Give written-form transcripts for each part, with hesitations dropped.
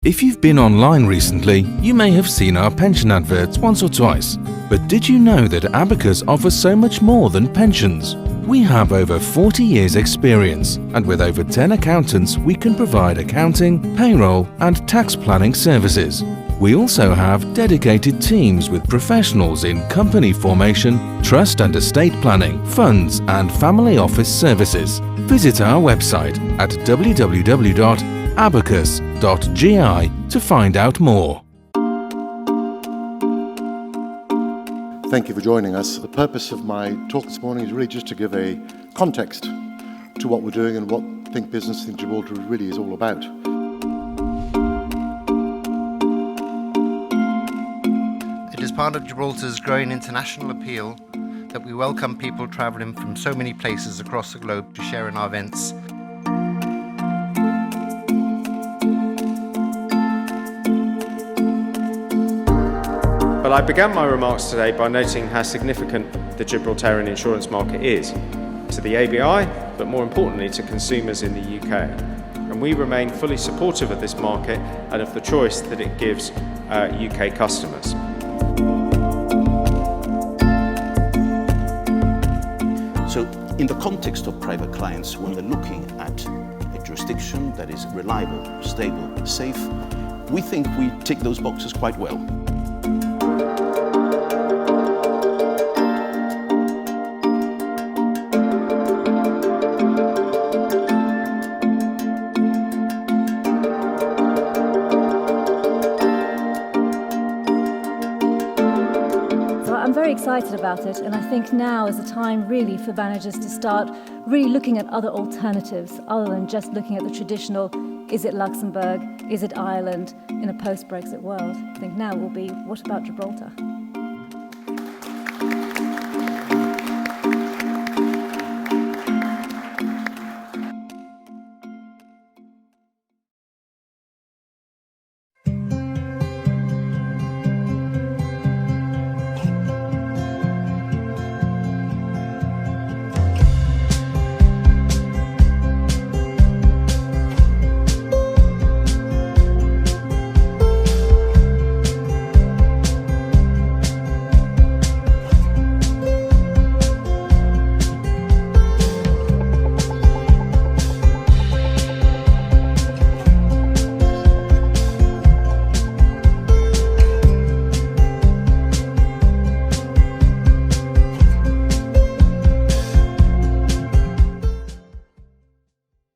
If you've been online recently, you may have seen our pension adverts once or twice. But did you know that Abacus offers so much more than pensions? We have over 40 years experience, and with over 10 accountants we can provide accounting, payroll and tax planning services. We also have dedicated teams with professionals in company formation, trust and estate planning, funds and family office services. Visit our website at www.abacus.gi to find out more. Thank you for joining us. The purpose of my talk this morning is really just to give a context to what we're doing and what Think Business, Think Gibraltar really is all about. It is part of Gibraltar's growing international appeal that we welcome people travelling from so many places across the globe to share in our events. Well, I began my remarks today by noting how significant the Gibraltarian insurance market is to the ABI, but more importantly to consumers in the UK. And we remain fully supportive of this market and of the choice that it gives UK customers. So in the context of private clients, when they're looking at a jurisdiction that is reliable, stable, safe, we think we tick those boxes quite well. I'm very excited about it, and I think now is the time really for managers to start really looking at other alternatives other than just looking at the traditional, is it Luxembourg, is it Ireland in a post-Brexit world. I think now will be, what about Gibraltar?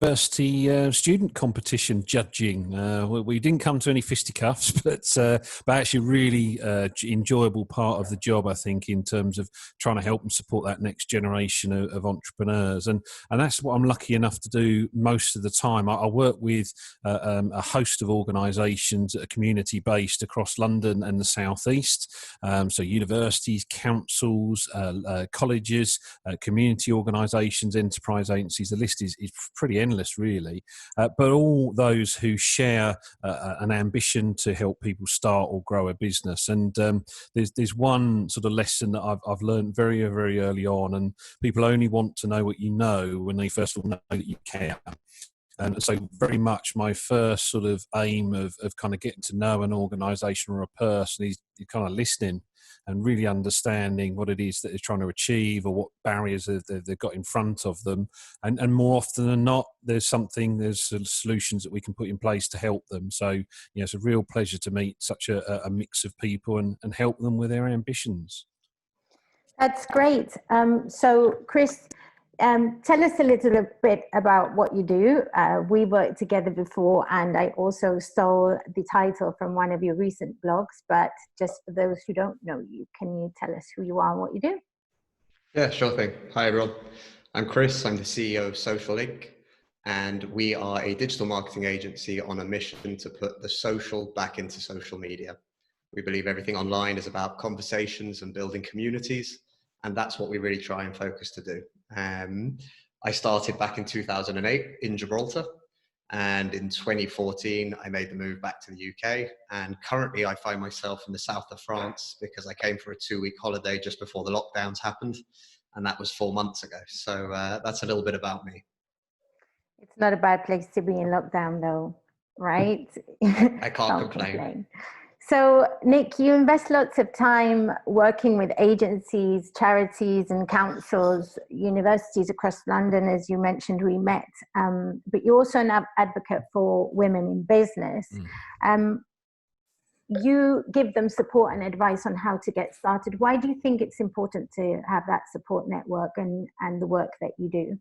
University student competition judging. We didn't come to any fisticuffs, but actually really enjoyable part of the job, I think, in terms of trying to help and support that next generation of entrepreneurs. And that's what I'm lucky enough to do most of the time. I work with a host of organisations that are community-based across London and the South East. So universities, councils, colleges, community organisations, enterprise agencies. The list is pretty endless, really, but all those who share an ambition to help people start or grow a business. And there's one sort of lesson that I've learned very, very early on, and people only want to know what you know when they first of all know that you care. And so very much my first sort of aim of kind of getting to know an organisation or a person is kind of listening and really understanding what it is that they're trying to achieve or what barriers they've got in front of them. And more often than not, there's solutions that we can put in place to help them. So, it's a real pleasure to meet such a mix of people and help them with their ambitions. That's great. So, Chris, tell us a little bit about what you do. We worked together before, and I also stole the title from one of your recent blogs, but just for those who don't know you, can you tell us who you are and what you do? Yeah, sure thing. Hi, everyone. I'm Chris. I'm the CEO of Social Inc. And we are a digital marketing agency on a mission to put the social back into social media. We believe everything online is about conversations and building communities, and that's what we really try and focus to do. I started back in 2008 in Gibraltar, and in 2014 I made the move back to the UK, and currently I find myself in the south of France because I came for a 2-week holiday just before the lockdowns happened, and that was 4 months ago. So that's a little bit about me. It's not a bad place to be in lockdown, though. right? I can't complain. So, Nick, you invest lots of time working with agencies, charities and councils, universities across London, as you mentioned, we met, but you're also an advocate for women in business. You give them support and advice on how to get started. Why do you think it's important to have that support network and the work that you do?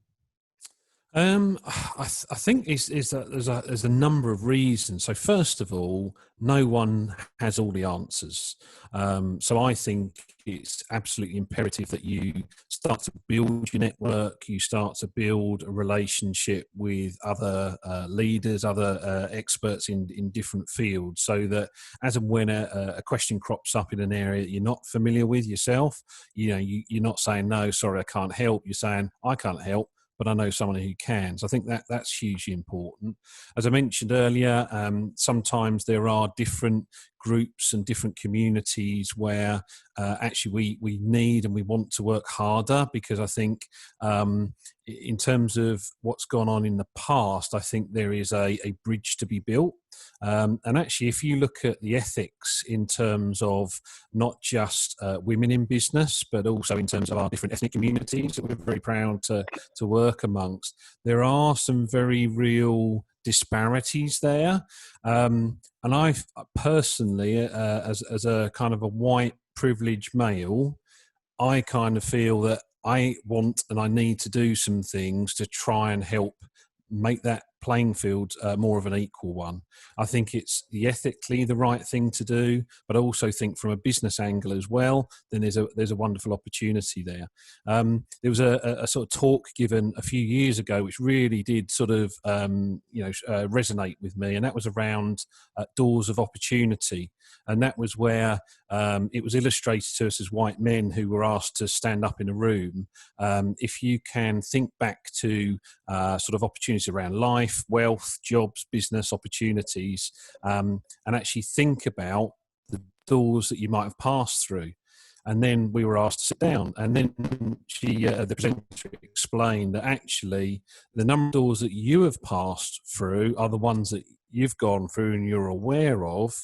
I think is that there's a number of reasons. So first of all, no one has all the answers. So I think it's absolutely imperative that you start to build your network, you start to build a relationship with other leaders, other experts in different fields, so that as and when a question crops up in an area that you're not familiar with yourself, you're not saying, no, sorry, I can't help. You're saying, I can't help, but I know someone who can. So I think that's hugely important. As I mentioned earlier, sometimes there are different groups and different communities where actually we need and we want to work harder, because I think in terms of what's gone on in the past, I think there is a bridge to be built. And actually, if you look at the ethics in terms of not just women in business, but also in terms of our different ethnic communities that we're very proud to work amongst, there are some very real disparities there. And I personally, as a kind of a white privileged male, I kind of feel that I want and I need to do some things to try and help make that playing field more of an equal one. I think it's ethically the right thing to do, but I also think from a business angle as well, then there's a wonderful opportunity there. There was a sort of talk given a few years ago which really did sort of resonate with me, and that was around doors of opportunity. And that was where it was illustrated to us as white men who were asked to stand up in a room. If you can think back to sort of opportunities around life, wealth, jobs, business opportunities, and actually think about the doors that you might have passed through. And then we were asked to sit down, and then the presenter explained that actually the number of doors that you have passed through are the ones that you've gone through and you're aware of.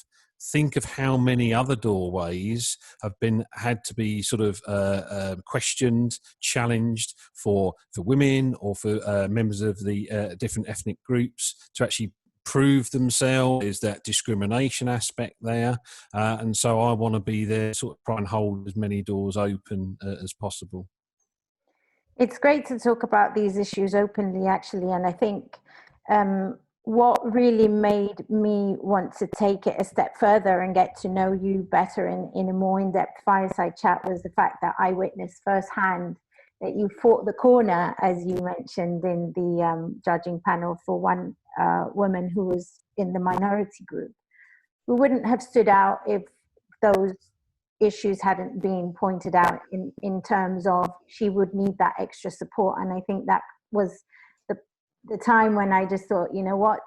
Think of how many other doorways have had to be sort of questioned, challenged for women or for members of the different ethnic groups to actually prove themselves. Is that discrimination aspect there? And so I want to be there, sort of try and hold as many doors open as possible. It's great to talk about these issues openly, actually, and I think what really made me want to take it a step further and get to know you better in a more in-depth fireside chat was the fact that I witnessed firsthand that you fought the corner, as you mentioned in the judging panel, for one woman who was in the minority group, who wouldn't have stood out if those issues hadn't been pointed out in terms of she would need that extra support. And I think that was the time when I just thought, you know what,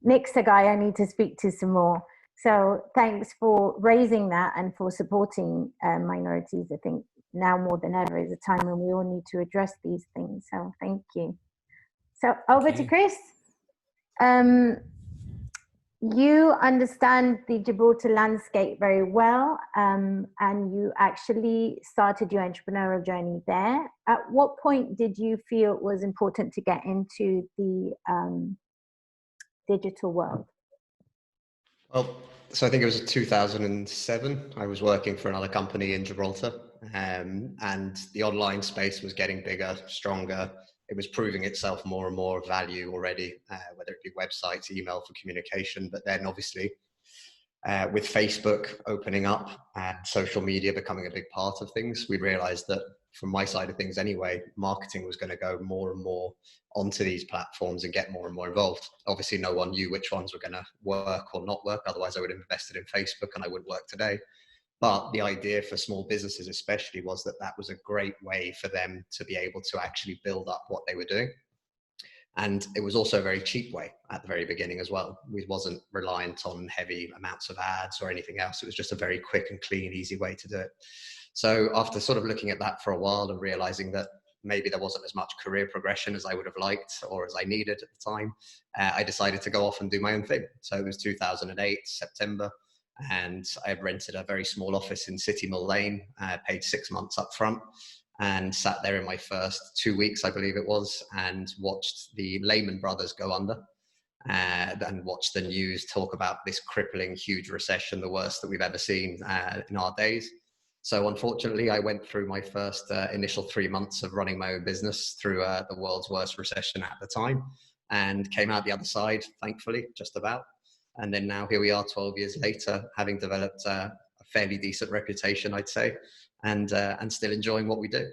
Nick's the guy I need to speak to some more. So thanks for raising that and for supporting minorities. I think now more than ever is a time when we all need to address these things. So thank you. So over to Chris. You understand the Gibraltar landscape very well, and you actually started your entrepreneurial journey there. At what point did you feel it was important to get into the digital world? Well, so I think it was 2007. I was working for another company in Gibraltar, and the online space was getting bigger, stronger. It was proving itself more and more value already, whether it be websites, email for communication, but then obviously with Facebook opening up and social media becoming a big part of things, we realized that from my side of things anyway, marketing was going to go more and more onto these platforms and get more and more involved. Obviously, no one knew which ones were going to work or not work. Otherwise, I would have invested in Facebook and I wouldn't work today. But the idea for small businesses especially was that that was a great way for them to be able to actually build up what they were doing. And it was also a very cheap way at the very beginning as well. We wasn't reliant on heavy amounts of ads or anything else. It was just a very quick and clean, easy way to do it. So after sort of looking at that for a while and realizing that maybe there wasn't as much career progression as I would have liked or as I needed at the time, I decided to go off and do my own thing. So it was 2008, September, and I had rented a very small office in City Mill Lane, paid 6 months up front, and sat there in my first 2 weeks, I believe it was, and watched the Lehman Brothers go under. And watch the news talk about this crippling, huge recession, the worst that we've ever seen in our days. So unfortunately, I went through my first initial 3 months of running my own business through the world's worst recession at the time, and came out the other side, thankfully, just about. And then now here we are 12 years later, having developed a fairly decent reputation, I'd say, and still enjoying what we do.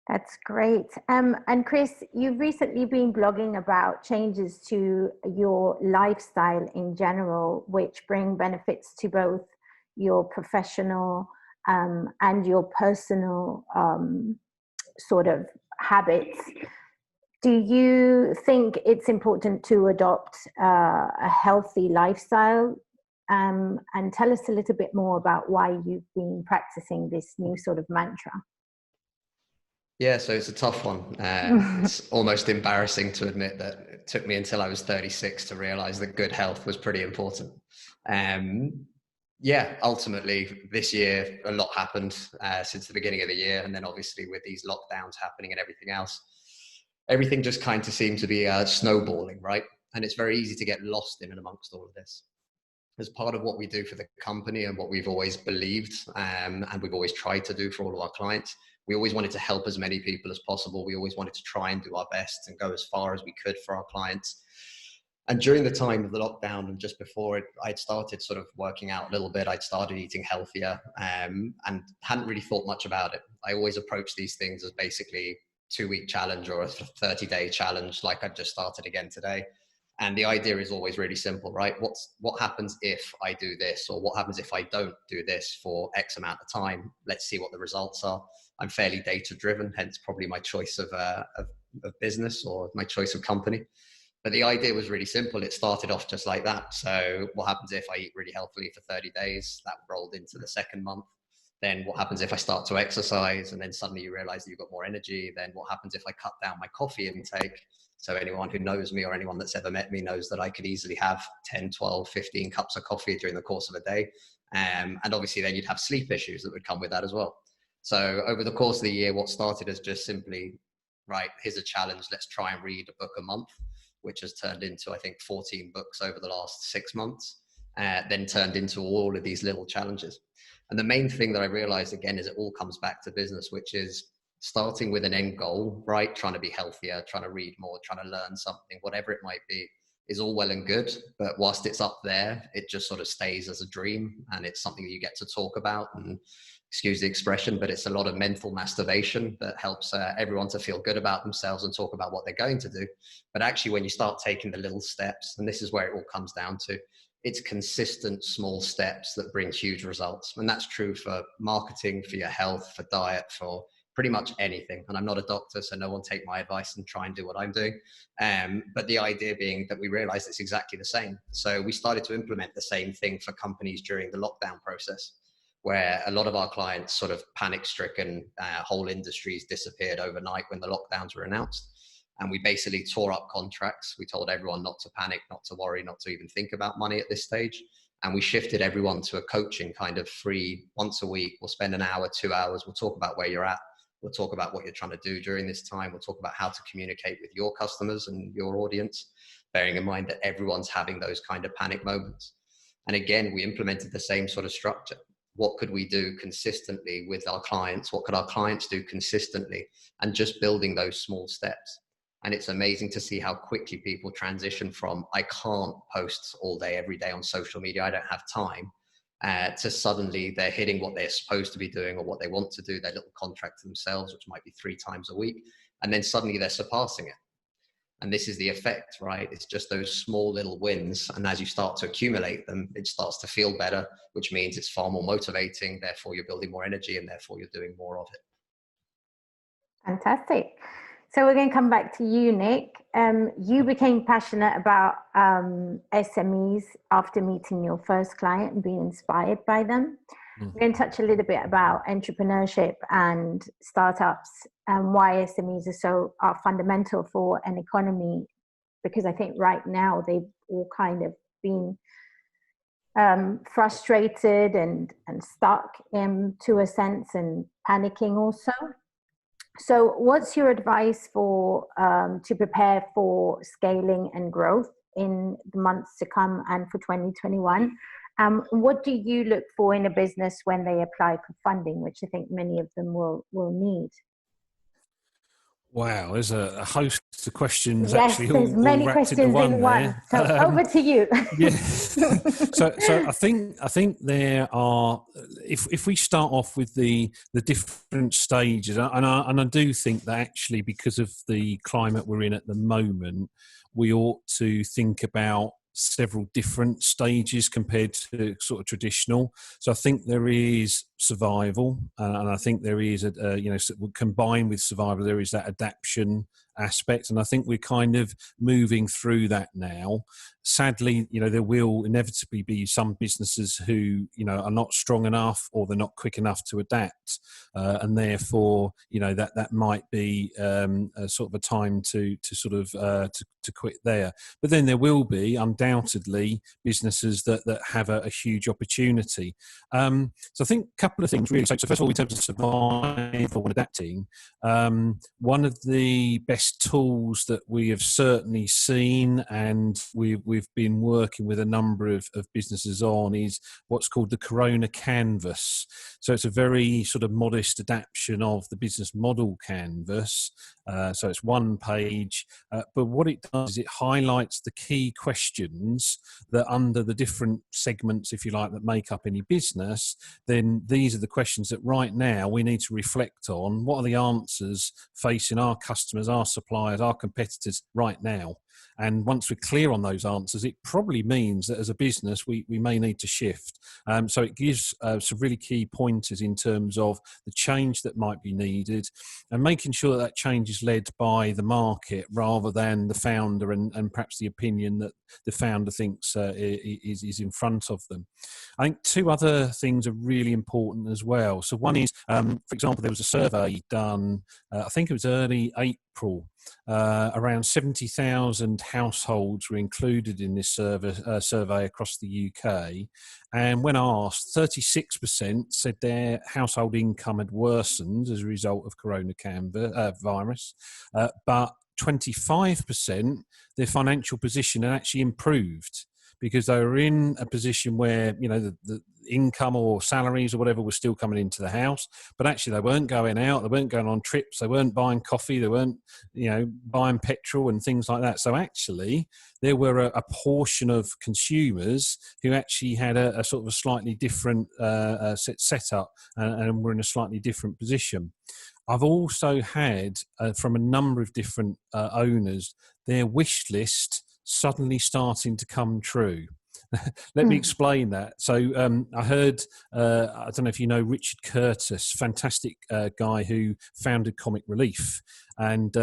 That's great. And Chris, you've recently been blogging about changes to your lifestyle in general, which bring benefits to both your professional and your personal sort of habits. Do you think it's important to adopt a healthy lifestyle? And tell us a little bit more about why you've been practicing this new sort of mantra. Yeah, so it's a tough one. It's almost embarrassing to admit that it took me until I was 36 to realize that good health was pretty important. Yeah, ultimately this year, a lot happened since the beginning of the year. And then obviously with these lockdowns happening and everything else, everything just kind of seemed to be snowballing, right? And it's very easy to get lost in and amongst all of this. As part of what we do for the company and what we've always believed and we've always tried to do for all of our clients, we always wanted to help as many people as possible. We always wanted to try and do our best and go as far as we could for our clients. And during the time of the lockdown and just before it, I'd started sort of working out a little bit. I'd started eating healthier and hadn't really thought much about it. I always approach these things as basically 2-week challenge or a 30-day challenge, like I've just started again today. And the idea is always really simple, right? What happens if I do this, or what happens if I don't do this for X amount of time? Let's see what the results are. I'm fairly data driven, hence probably my choice of business or my choice of company. But the idea was really simple. It started off just like that. So what happens if I eat really healthily for 30 days? That rolled into the second month. Then what happens if I start to exercise and then suddenly you realize that you've got more energy? Then what happens if I cut down my coffee intake? So anyone who knows me or anyone that's ever met me knows that I could easily have 10, 12, 15 cups of coffee during the course of a day. And obviously then you'd have sleep issues that would come with that as well. So over the course of the year, what started as just simply, right, here's a challenge, let's try and read a book a month, which has turned into, I think, 14 books over the last 6 months, then turned into all of these little challenges. And the main thing that I realized again is it all comes back to business, which is starting with an end goal, right? Trying to be healthier, trying to read more, trying to learn something, whatever it might be, is all well and good. But whilst it's up there, it just sort of stays as a dream and it's something that you get to talk about. And excuse the expression, but it's a lot of mental masturbation that helps everyone to feel good about themselves and talk about what they're going to do. But actually, when you start taking the little steps, and this is where it all comes down to, it's consistent small steps that bring huge results. And that's true for marketing, for your health, for diet, for pretty much anything. And I'm not a doctor, so no one take my advice and try and do what I'm doing. But the idea being that we realized it's exactly the same. So we started to implement the same thing for companies during the lockdown process, where a lot of our clients sort of panic-stricken, whole industries disappeared overnight when the lockdowns were announced. And we basically tore up contracts. We told everyone not to panic, not to worry, not to even think about money at this stage. And we shifted everyone to a coaching kind of free once a week. We'll spend an hour, 2 hours. We'll talk about where you're at. We'll talk about what you're trying to do during this time. We'll talk about how to communicate with your customers and your audience, bearing in mind that everyone's having those kind of panic moments. And again, we implemented the same sort of structure. What could we do consistently with our clients? What could our clients do consistently? And just building those small steps. And it's amazing to see how quickly people transition from, I can't post all day, every day on social media, I don't have time, to suddenly they're hitting what they're supposed to be doing or what they want to do, their little contract to themselves, which might be 3 times a week. And then suddenly they're surpassing it. And this is the effect, right? It's just those small little wins. And as you start to accumulate them, it starts to feel better, which means it's far more motivating. Therefore, you're building more energy and therefore you're doing more of it. Fantastic. So we're going to come back to you, Nick. You became passionate about SMEs after meeting your first client and being inspired by them. We're going to touch a little bit about entrepreneurship and startups and why SMEs are fundamental for an economy, because I think right now they've all kind of been frustrated and stuck to a sense, and panicking also. So what's your advice for to prepare for scaling and growth in the months to come and for 2021? What do you look for in a business when they apply for funding, which I think many of them will need? Wow, there's a host of questions. Yes, actually there's many questions in one. There. So over to you. Yeah. So I think there are. If we start off with the different stages, and I do think that actually, because of the climate we're in at the moment, we ought to think about several different stages compared to sort of traditional. So I think there is survival, and I think there is combined with survival there is that adaptation aspect, and I think we're kind of moving through that now. Sadly, there will inevitably be some businesses who are not strong enough, or they're not quick enough to adapt, and therefore that might be a sort of a time to quit there. But then there will be undoubtedly businesses that have a huge opportunity. So I think a couple of things really. So first of all, in terms of survival and adapting, one of the best tools that we have certainly seen, and we've been working with a number of businesses on, is what's called the Corona Canvas. So it's a very sort of modest adaptation of the business model canvas. So it's one page, but what it does is it highlights the key questions that under the different segments, if you like, that make up any business. Then these are the questions that right now we need to reflect on. What are the answers facing our customers, our suppliers, our competitors right now? And once we're clear on those answers, it probably means that as a business, we may need to shift. So it gives some really key pointers in terms of the change that might be needed, and making sure that change is led by the market rather than the founder and perhaps the opinion that the founder thinks is in front of them. I think two other things are really important as well. So one is, for example, there was a survey done, I think it was early April. Around 70,000 households were included in this survey across the UK, and when asked, 36% said their household income had worsened as a result of Corona virus, but 25% their financial position had actually improved, because they were in a position where the income or salaries or whatever was still coming into the house, but actually they weren't going out, they weren't going on trips, they weren't buying coffee, they weren't buying petrol and things like that. So actually there were a portion of consumers who actually had a sort of a slightly different setup and were in a slightly different position. I've also had from a number of different owners their wish list suddenly starting to come true. Let me explain that. So I heard, I don't know if you know Richard Curtis, fantastic guy who founded Comic Relief. And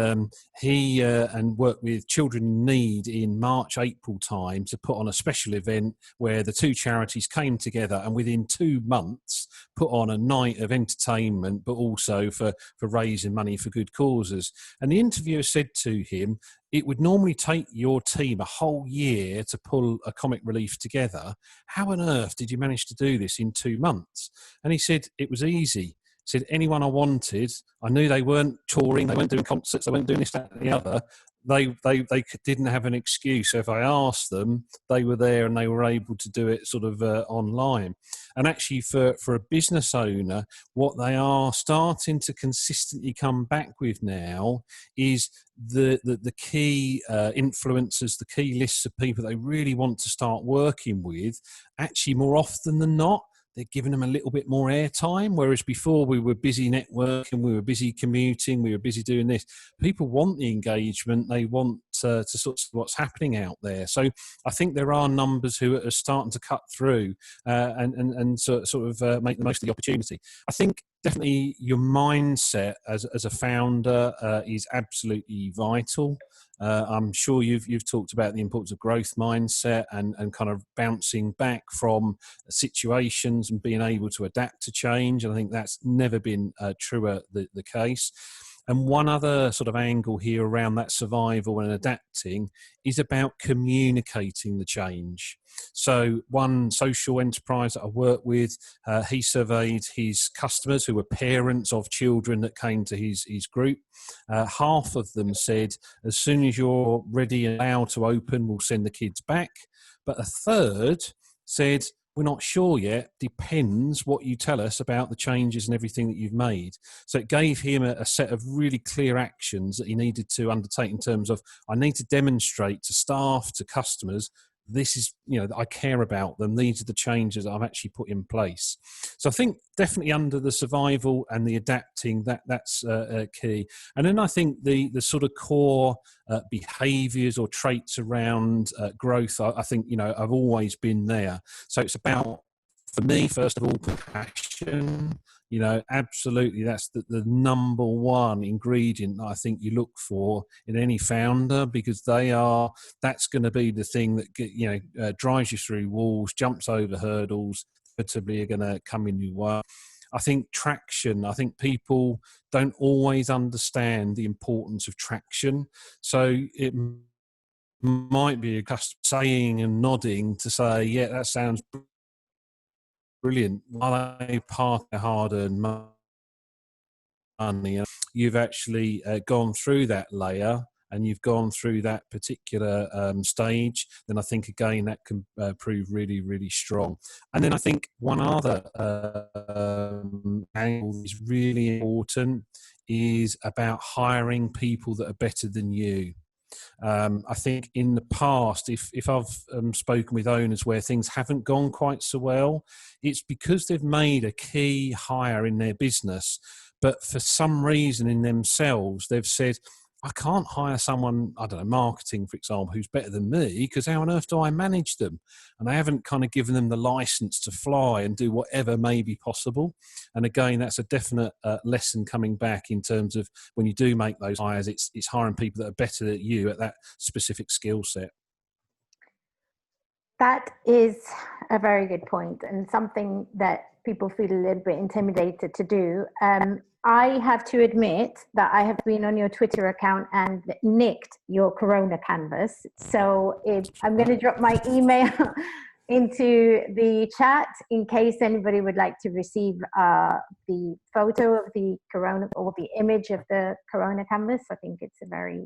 he worked with Children in Need in March, April time to put on a special event where the two charities came together, and within 2 months put on a night of entertainment, but also for raising money for good causes. And the interviewer said to him, it would normally take your team a whole year to pull a Comic Relief together. How on earth did you manage to do this in 2 months? And he said, it was easy. He said, anyone I wanted, I knew they weren't touring, they weren't doing concerts, they weren't doing this, that, and the other. They didn't have an excuse. So if I asked them, they were there and they were able to do it sort of online. And actually for a business owner, what they are starting to consistently come back with now is the key influencers, the key lists of people they really want to start working with. Actually, more often than not, they're giving them a little bit more airtime, whereas before we were busy networking, we were busy commuting, we were busy doing this. People want the engagement, they want to sort of what's happening out there. So I think there are numbers who are starting to cut through and sort of make the most of the opportunity. I think definitely your mindset as a founder is absolutely vital. I'm sure you've talked about the importance of growth mindset and kind of bouncing back from situations and being able to adapt to change. And I think that's never been truer the case. And one other sort of angle here around that survival and adapting is about communicating the change. So one social enterprise that I work with, he surveyed his customers who were parents of children that came to his group. Half of them said, as soon as you're ready and allowed to open, we'll send the kids back. But a third said, we're not sure yet, depends what you tell us about the changes and everything that you've made. So it gave him a set of really clear actions that he needed to undertake in terms of, I need to demonstrate to staff, to customers, this is, I care about them. These are the changes that I've actually put in place. So I think definitely under the survival and the adapting, that's key. And then I think the sort of core behaviours or traits around growth, I think, I've always been there. So it's about, for me, first of all, compassion. Absolutely, that's the number one ingredient that I think you look for in any founder, because that's going to be the thing that drives you through walls, jumps over hurdles, inevitably are going to come in your way. I think traction. I think people don't always understand the importance of traction. So it might be a customer saying and nodding to say, yeah, that sounds brilliant, while they park their hard-earned money. You've actually gone through that layer and you've gone through that particular stage, then I think, again, that can prove really, really strong. And then I think one other angle that is really important is about hiring people that are better than you. I think in the past, if I've spoken with owners where things haven't gone quite so well, it's because they've made a key hire in their business, but for some reason in themselves, they've said, I can't hire someone, I don't know, marketing, for example, who's better than me, because how on earth do I manage them? And I haven't kind of given them the license to fly and do whatever may be possible. And again, that's a definite lesson coming back in terms of when you do make those hires, it's hiring people that are better than you at that specific skill set. That is a very good point, and something that people feel a little bit intimidated to do. I have to admit that I have been on your Twitter account and nicked your Corona canvas. So I'm going to drop my email into the chat in case anybody would like to receive the photo of the Corona or the image of the Corona canvas. I think it's a very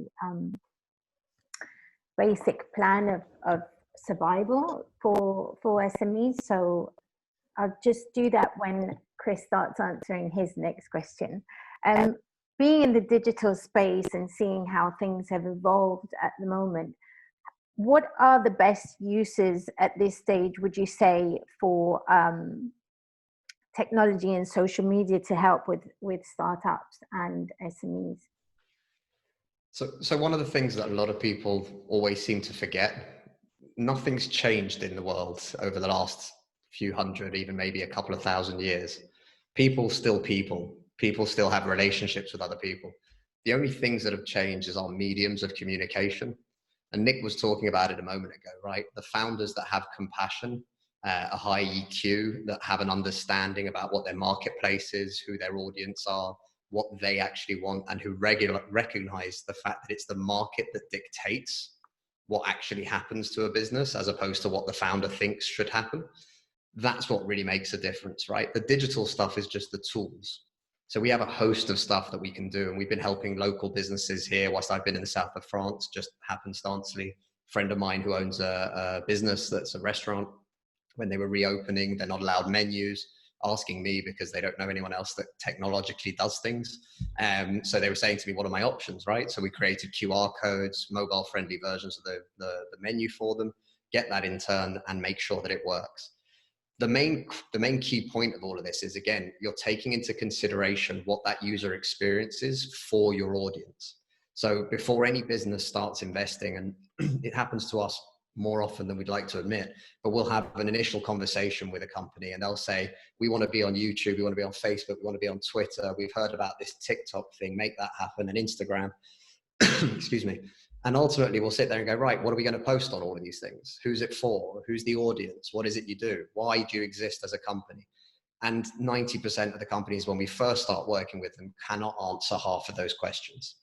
basic plan of survival for SMEs. So I'll just do that when Chris starts answering his next question. Being in the digital space and seeing how things have evolved at the moment, what are the best uses at this stage, would you say, for technology and social media to help with startups and SMEs? So one of the things that a lot of people always seem to forget, nothing's changed in the world over the last few hundred, even maybe a couple of thousand years. People still have relationships with other people. The only things that have changed is our mediums of communication. And Nick was talking about it a moment ago, right? The founders that have compassion, a high EQ, that have an understanding about what their marketplace is, who their audience are, what they actually want, and who recognize the fact that it's the market that dictates what actually happens to a business as opposed to what the founder thinks should happen. That's what really makes a difference, right? The digital stuff is just the tools. So we have a host of stuff that we can do, and we've been helping local businesses here whilst I've been in the south of France, just happenstancely. A friend of mine who owns a business that's a restaurant, when they were reopening, they're not allowed menus, asking me because they don't know anyone else that technologically does things. So they were saying to me, what are my options, right? So we created QR codes, mobile friendly versions of the menu for them, get that in turn and make sure that it works. The main key point of all of this is, again, you're taking into consideration what that user experience is for your audience. So before any business starts investing, and it happens to us more often than we'd like to admit, but we'll have an initial conversation with a company and they'll say, we want to be on YouTube, we want to be on Facebook, we want to be on Twitter, we've heard about this TikTok thing, make that happen, and Instagram, excuse me. And ultimately we'll sit there and go, right, what are we going to post on all of these things? Who's it for? Who's the audience? What is it you do? Why do you exist as a company? And 90% of the companies, when we first start working with them, cannot answer half of those questions.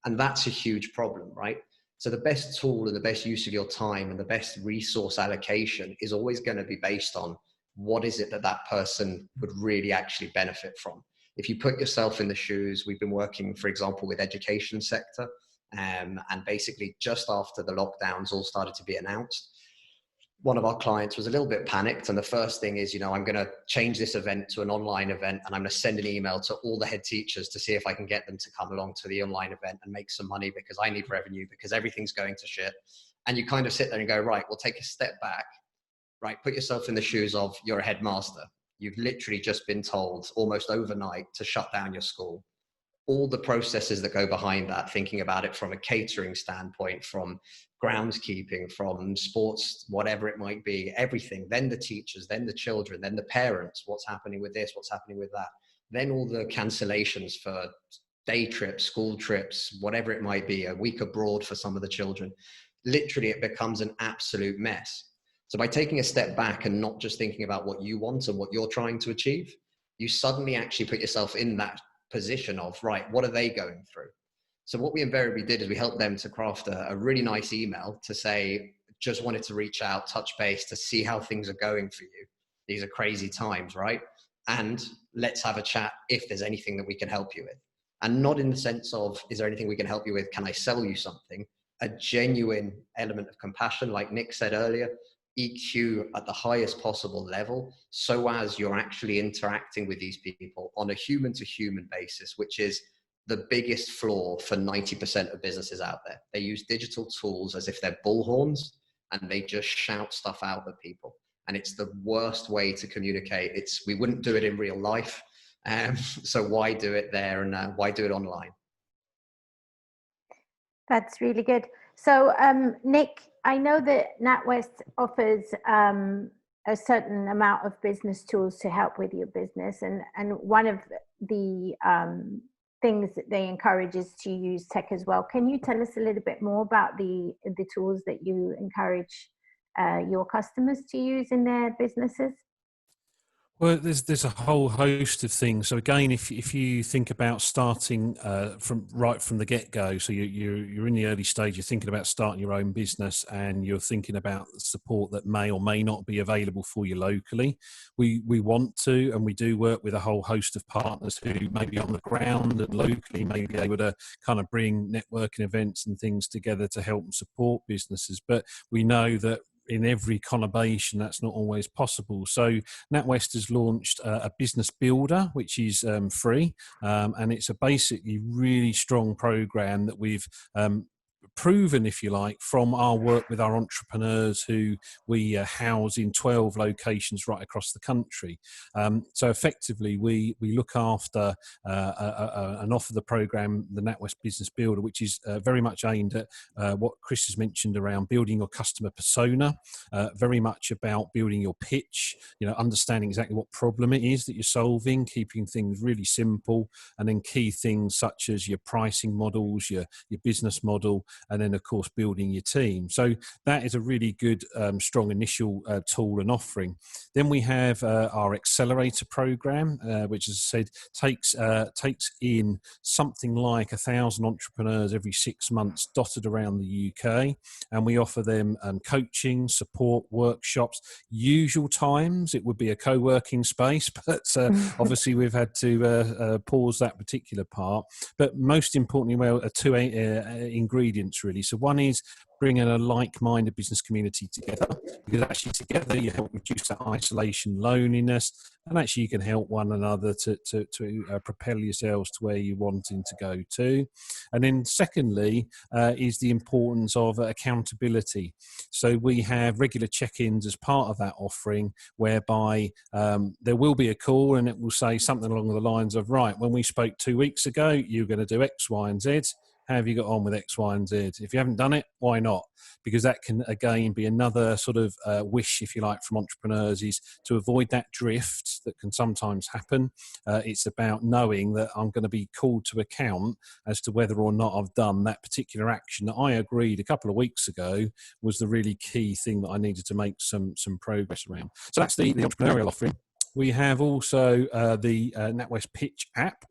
And that's a huge problem, right? So the best tool and the best use of your time and the best resource allocation is always going to be based on what is it that that person would really actually benefit from. If you put yourself in the shoes, we've been working, for example, with education sector, and basically just after the lockdowns all started to be announced, one of our clients was a little bit panicked. And the first thing is, I'm going to change this event to an online event, and I'm going to send an email to all the head teachers to see if I can get them to come along to the online event and make some money, because I need revenue, because everything's going to shit. And you kind of sit there and go, right, we'll take a step back, right? Put yourself in the shoes of, you're a headmaster. You've literally just been told almost overnight to shut down your school. All the processes that go behind that, thinking about it from a catering standpoint, from groundskeeping, from sports, whatever it might be, everything, then the teachers, then the children, then the parents, what's happening with this, what's happening with that, then all the cancellations for day trips, school trips, whatever it might be, a week abroad for some of the children. Literally, it becomes an absolute mess. So by taking a step back and not just thinking about what you want and what you're trying to achieve, you suddenly actually put yourself in that position of, right, what are they going through? So what we invariably did is we helped them to craft a really nice email to say, just wanted to reach out, touch base to see how things are going for you. These are crazy times, right? And let's have a chat if there's anything that we can help you with. And not in the sense of, is there anything we can help you with? Can I sell you something? A genuine element of compassion, like Nick said earlier, EQ at the highest possible level, so as you're actually interacting with these people on a human to human basis, which is the biggest flaw for 90% of businesses out there. They use digital tools as if they're bullhorns, and they just shout stuff out at people. And it's the worst way to communicate. We wouldn't do it in real life. So why do it there, and why do it online? That's really good. So Nick, I know that NatWest offers a certain amount of business tools to help with your business. And one of the things that they encourage is to use tech as well. Can you tell us a little bit more about the tools that you encourage your customers to use in their businesses? Well, there's a whole host of things. So again, if you think about starting from the get-go, so you're in the early stage, you're thinking about starting your own business, and you're thinking about support that may or may not be available for you locally. We want to, and we do work with a whole host of partners who may be on the ground and locally may be able to kind of bring networking events and things together to help and support businesses. But we know that in every conurbation, that's not always possible. So NatWest has launched a business builder, which is free, and it's a basically really strong program that we've proven, if you like, from our work with our entrepreneurs who we house in 12 locations right across the country. So effectively, we look after and offer the program, the NatWest Business Builder, which is very much aimed at what Chris has mentioned around building your customer persona, very much about building your pitch, understanding exactly what problem it is that you're solving, keeping things really simple, and then key things such as your pricing models, your business model, and then, of course, building your team. So that is a really good, strong initial tool and offering. Then we have our accelerator program, which, as I said, takes in something like 1,000 entrepreneurs every 6 months dotted around the UK, and we offer them coaching, support, workshops. Usual times it would be a co-working space, but obviously we've had to pause that particular part. But most importantly, two ingredients really. So one is bringing a like-minded business community together, because actually together you help reduce that isolation, loneliness, and actually you can help one another to propel yourselves to where you're wanting to go to. And then secondly is the importance of accountability. So we have regular check-ins as part of that offering, whereby there will be a call and it will say something along the lines of, right, when we spoke 2 weeks ago, you're going to do X, Y, and Z. how have you got on with X, Y, and Z? If you haven't done it, why not? Because that can, again, be another sort of wish, if you like, from entrepreneurs, is to avoid that drift that can sometimes happen. It's about knowing that I'm going to be called to account as to whether or not I've done that particular action that I agreed a couple of weeks ago was the really key thing that I needed to make some progress around. So that's the entrepreneurial offering. We have also the NatWest Pitch app.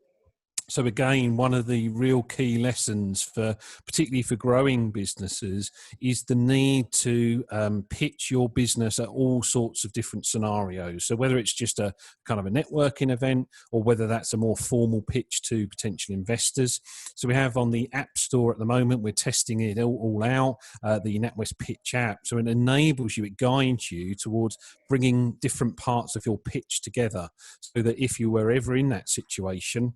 So again, one of the real key lessons for, particularly for growing businesses, is the need to pitch your business at all sorts of different scenarios. So whether it's just a kind of a networking event, or whether that's a more formal pitch to potential investors. So we have on the App Store at the moment, we're testing it all out, the NatWest Pitch app. So it enables you, it guides you towards bringing different parts of your pitch together, so that if you were ever in that situation,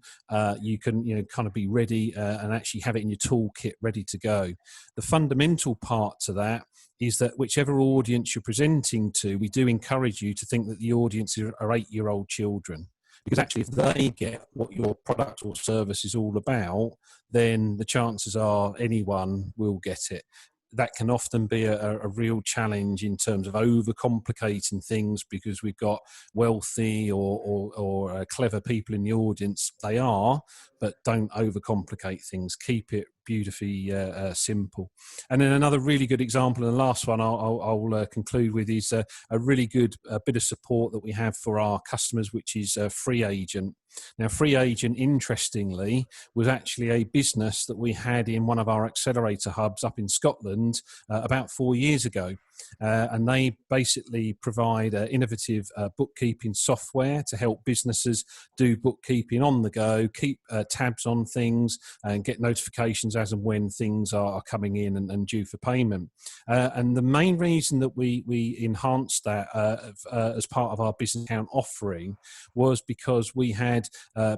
you can kind of be ready and actually have it in your toolkit ready to go. The fundamental part to that is that whichever audience you're presenting to, we do encourage you to think that the audience are 8-year-old children. Because actually, if they get what your product or service is all about, then the chances are anyone will get it. That can often be a real challenge in terms of overcomplicating things, because we've got wealthy or clever people in the audience. They are, but don't overcomplicate things. Keep it beautifully simple. And then another really good example, and the last one I'll conclude with, is a really good bit of support that we have for our customers, which is Free Agent. Now, Free Agent, interestingly, was actually a business that we had in one of our accelerator hubs up in Scotland about 4 years ago. And they basically provide innovative bookkeeping software to help businesses do bookkeeping on the go, keep tabs on things, and get notifications as and when things are coming in and due for payment. And the main reason that we enhanced that as part of our business account offering was because we had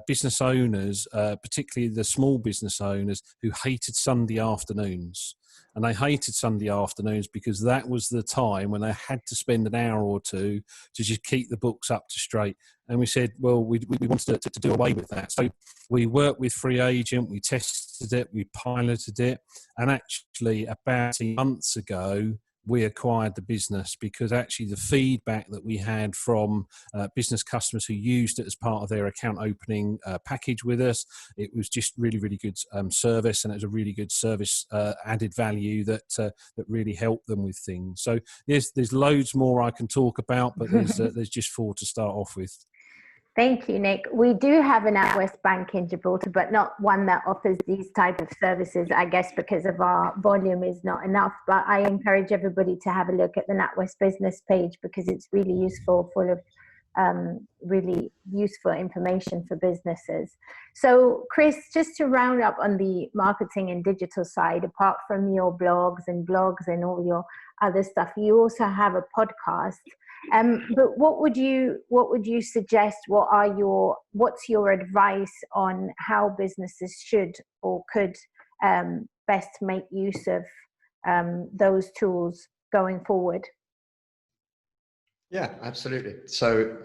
business owners, particularly the small business owners, who hated Sunday afternoons. And they hated Sunday afternoons because that was the time when they had to spend an hour or two to just keep the books up to straight. And we said, well, we wanted to do away with that. So we worked with Free Agent, we tested it, we piloted it. And actually, about 8 months ago, we acquired the business, because actually the feedback that we had from business customers who used it as part of their account opening package with us, it was just really, really good service, and it was a really good service added value that really helped them with things. So there's loads more I can talk about, but there's just 4 to start off with. Thank you, Nick. We do have an NatWest Bank in Gibraltar, but not one that offers these type of services, I guess, because of our volume is not enough. But I encourage everybody to have a look at the NatWest business page, because it's really useful, full of really useful information for businesses. So, Chris, just to round up on the marketing and digital side, apart from your blogs and all your other stuff, you also have a podcast. But what would you suggest? What's your advice on how businesses should or could best make use of those tools going forward? Yeah, absolutely. So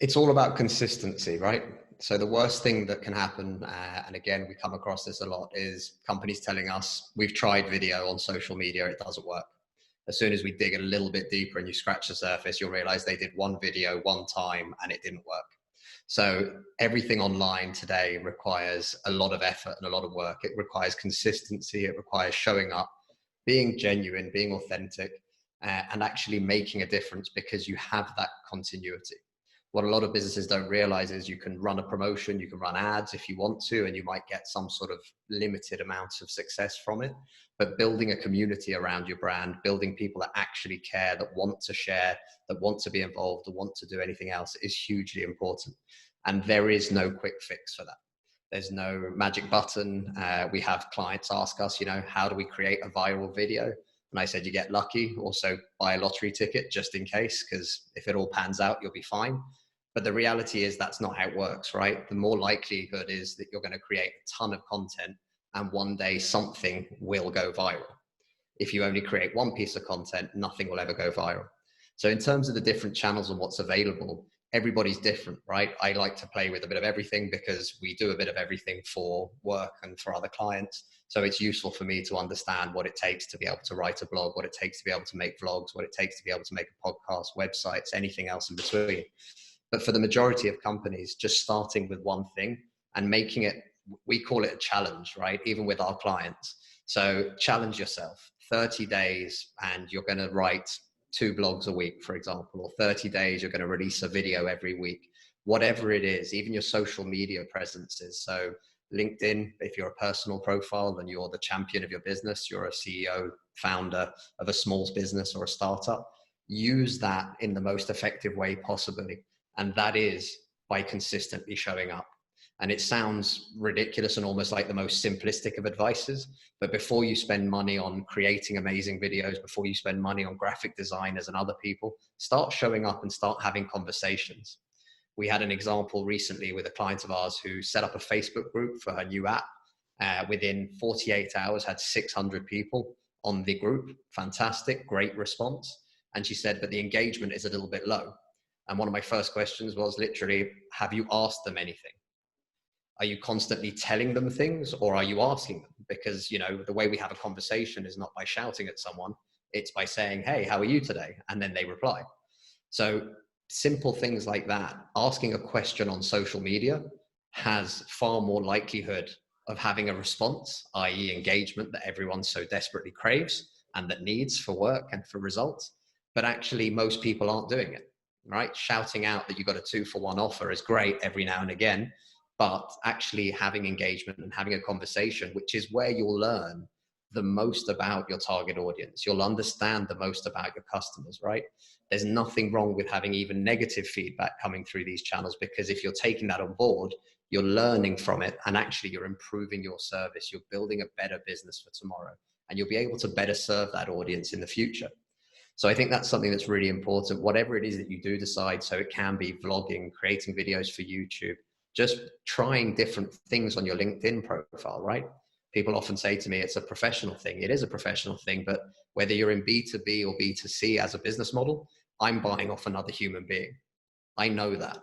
it's all about consistency, right? So the worst thing that can happen, and again, we come across this a lot, is companies telling us, we've tried video on social media, it doesn't work. As soon as we dig a little bit deeper and you scratch the surface, you'll realize they did one video one time and it didn't work. So everything online today requires a lot of effort and a lot of work. It requires consistency. It requires showing up, being genuine, being authentic, and actually making a difference, because you have that continuity. What a lot of businesses don't realize is you can run a promotion, you can run ads if you want to, and you might get some sort of limited amounts of success from it. But building a community around your brand, building people that actually care, that want to share, that want to be involved, that want to do anything else, is hugely important. And there is no quick fix for that. There's no magic button. We have clients ask us, how do we create a viral video? And I said, you get lucky. Also buy a lottery ticket just in case, because if it all pans out, you'll be fine. But the reality is that's not how it works, right? The more likelihood is that you're going to create a ton of content and one day something will go viral. If you only create one piece of content, nothing will ever go viral. So in terms of the different channels and what's available, everybody's different, right? I like to play with a bit of everything because we do a bit of everything for work and for other clients. So it's useful for me to understand what it takes to be able to write a blog, what it takes to be able to make vlogs, what it takes to be able to make a podcast, websites, anything else in between. But for the majority of companies, just starting with one thing and making it, we call it a challenge, right? Even with our clients. So challenge yourself, 30 days and you're going to write 2 blogs a week, for example, or 30 days, you're going to release a video every week, whatever it is, even your social media presences. So LinkedIn, if you're a personal profile, then you're the champion of your business. You're a CEO, founder of a small business or a startup. Use that in the most effective way possibly. And that is by consistently showing up. And it sounds ridiculous and almost like the most simplistic of advices, but before you spend money on creating amazing videos, before you spend money on graphic designers and other people, start showing up and start having conversations. We had an example recently with a client of ours who set up a Facebook group for her new app. Within 48 hours, had 600 people on the group. Fantastic, great response. And she said, but the engagement is a little bit low. And one of my first questions was literally, have you asked them anything? Are you constantly telling them things or are you asking them? Because, you know, the way we have a conversation is not by shouting at someone. It's by saying, hey, how are you today? And then they reply. So simple things like that, asking a question on social media has far more likelihood of having a response, i.e. engagement that everyone so desperately craves and that needs for work and for results. But actually most people aren't doing it, right? Shouting out that you got a 2-for-1 offer is great every now and again, but actually having engagement and having a conversation, which is where you'll learn the most about your target audience. You'll understand the most about your customers, right? There's nothing wrong with having even negative feedback coming through these channels, because if you're taking that on board, you're learning from it and actually you're improving your service. You're building a better business for tomorrow and you'll be able to better serve that audience in the future. So I think that's something that's really important, whatever it is that you do decide. So it can be vlogging, creating videos for YouTube, just trying different things on your LinkedIn profile, right? People often say to me, it's a professional thing. It is a professional thing, but whether you're in B2B or B2C as a business model, I'm buying off another human being. I know that.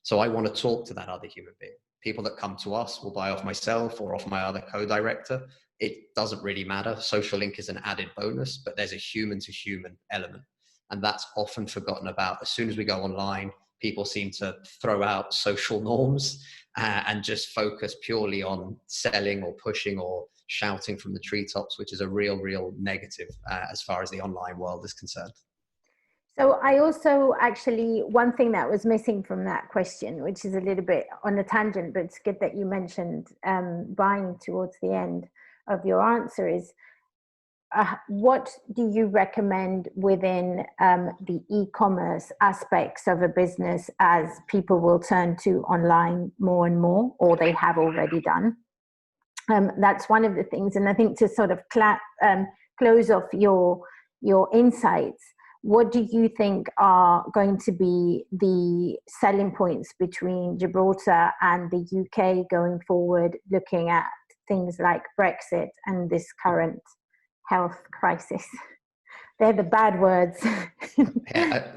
So I want to talk to that other human being. People that come to us will buy off myself or off my other co-director. It doesn't really matter. Social link is an added bonus, but there's a human to human element. And that's often forgotten about. As soon as we go online, people seem to throw out social norms and just focus purely on selling or pushing or shouting from the treetops, which is a real negative as far as the online world is concerned. So I also actually, one thing that was missing from that question, which is a little bit on a tangent, but it's good that you mentioned buying towards the end of your answer, is what do you recommend within the e-commerce aspects of a business as people will turn to online more and more, or they have already done? That's one of the things. And I think to sort of close off your insights, what do you think are going to be the selling points between Gibraltar and the UK going forward, looking at things like Brexit and this current health crisis? They're the bad words. Yeah,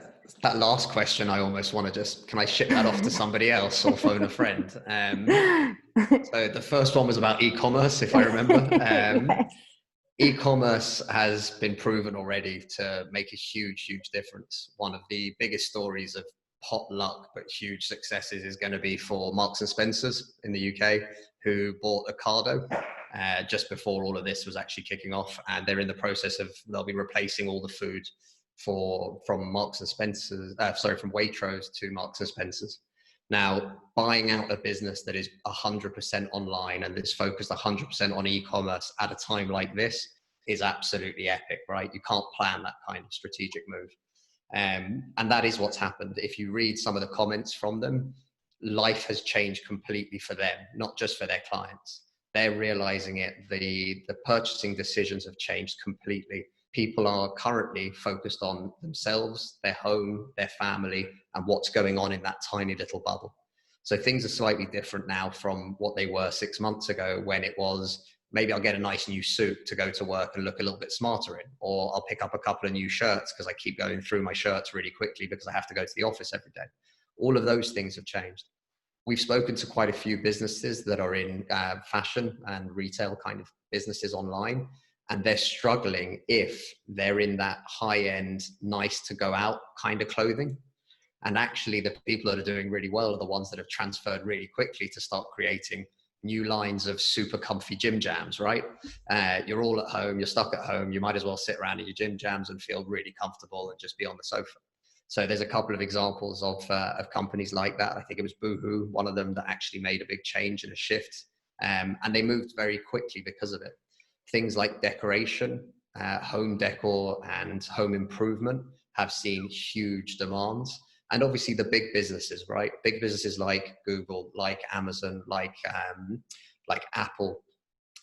that last question, I almost want to just, can I ship that off to somebody else or phone a friend? So the first one was about e-commerce, if I remember. Yes. E-commerce has been proven already to make a huge difference. One of the biggest stories of potluck but huge successes is going to be for Marks and Spencer's in the UK, who bought Ocado just before all of this was actually kicking off, and they're in the process of, they'll be replacing all the food from Marks and Spencer's, from Waitrose to Marks and Spencer's. Now, buying out a business that is 100% online and is focused 100% on e-commerce at a time like this is absolutely epic, right? You can't plan that kind of strategic move. And that is what's happened. If you read some of the comments from them, life has changed completely for them, not just for their clients. They're realizing it. The purchasing decisions have changed completely. People are currently focused on themselves, their home, their family, and what's going on in that tiny little bubble. So things are slightly different now from what they were 6 months ago, when it was, maybe I'll get a nice new suit to go to work and look a little bit smarter in, or I'll pick up a couple of new shirts because I keep going through my shirts really quickly because I have to go to the office every day. All of those things have changed. We've spoken to quite a few businesses that are in fashion and retail kind of businesses online, and they're struggling if they're in that high-end, nice to go out kind of clothing. And actually the people that are doing really well are the ones that have transferred really quickly to start creating new lines of super comfy gym jams, right? You're all at home, you're stuck at home, you might as well sit around in your gym jams and feel really comfortable and just be on the sofa. So there's a couple of examples of companies like that. I think it was Boohoo, one of them, that actually made a big change and a shift. And they moved very quickly because of it. Things like decoration, home decor and home improvement have seen huge demands. And obviously the big businesses, right? Big businesses like Google, like Amazon, like Apple,